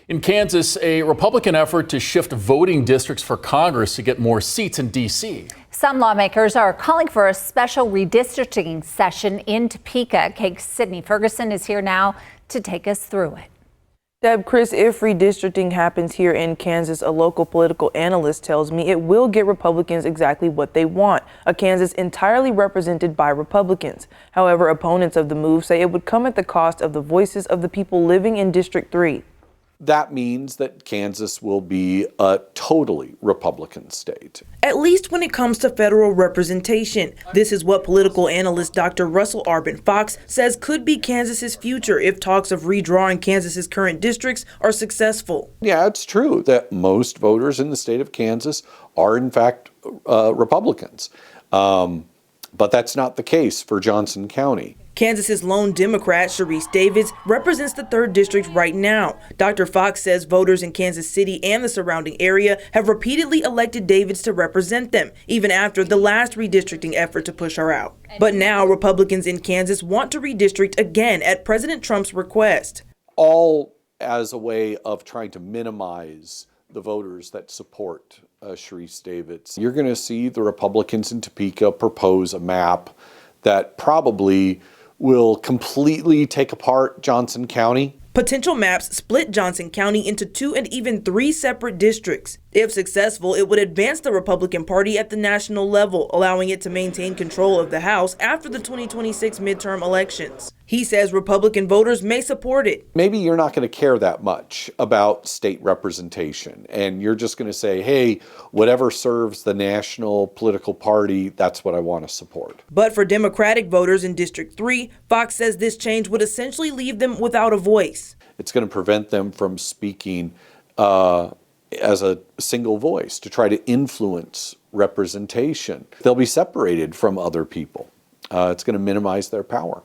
In Kansas, a Republican effort to shift voting districts for Congress to get more seats in D.C. Some lawmakers are calling for a special redistricting session in Topeka. KAKE's Sydney Ferguson is here now to take us through it. Deb, Chris, if redistricting happens here in Kansas, a local political analyst tells me it will get Republicans exactly what they want, a Kansas entirely represented by Republicans. However, opponents of the move say it would come at the cost of the voices of the people living in District 3. That means that Kansas will be a totally Republican state. At least when it comes to federal representation. This is what political analyst Dr. Russell Arbin Fox says could be Kansas's future if talks of redrawing Kansas's current districts are successful. Yeah, it's true that most voters in the state of Kansas are in fact Republicans. But that's not the case for Johnson County. Kansas's lone Democrat, Sharice Davids, represents the 3rd district right now. Dr. Fox says voters in Kansas City and the surrounding area have repeatedly elected Davids to represent them, even after the last redistricting effort to push her out. But now Republicans in Kansas want to redistrict again at President Trump's request. All as a way of trying to minimize the voters that support Sharice Davids. You're going to see the Republicans in Topeka propose a map that probably will completely take apart Johnson County. Potential maps split Johnson County into 2 and even 3 separate districts. If successful, it would advance the Republican Party at the national level, allowing it to maintain control of the House after the 2026 midterm elections. He says Republican voters may support it. Maybe you're not going to care that much about state representation, and you're just going to say, hey, whatever serves the national political party, that's what I want to support. But for Democratic voters in District 3, Fox says this change would essentially leave them without a voice. It's going to prevent them from speaking as a single voice to try to influence representation. They'll be separated from other people. It's going to minimize their power.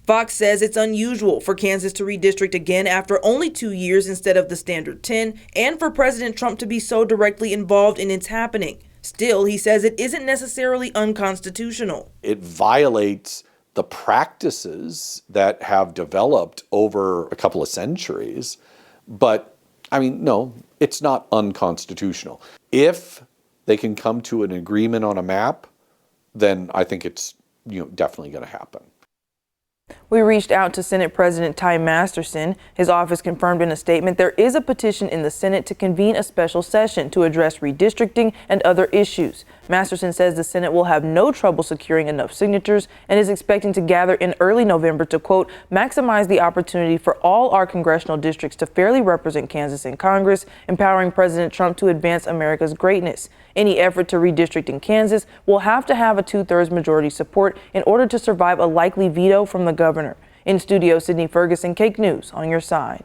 Fox says it's unusual for Kansas to redistrict again after only 2 years instead of the standard 10, and for President Trump to be so directly involved in its happening. Still, he says it isn't necessarily unconstitutional. It violates the practices that have developed over a couple of centuries, but I mean, no, it's not unconstitutional. If they can come to an agreement on a map, then I think it's definitely going to happen. We reached out to Senate President Ty Masterson. His office confirmed in a statement there is a petition in the Senate to convene a special session to address redistricting and other issues. Masterson says the Senate will have no trouble securing enough signatures and is expecting to gather in early November to, quote, maximize the opportunity for all our congressional districts to fairly represent Kansas in Congress, empowering President Trump to advance America's greatness. Any effort to redistrict in Kansas will have to have a 2/3 majority support in order to survive a likely veto from the governor. In studio, Sydney Ferguson, KAKE News, on your side.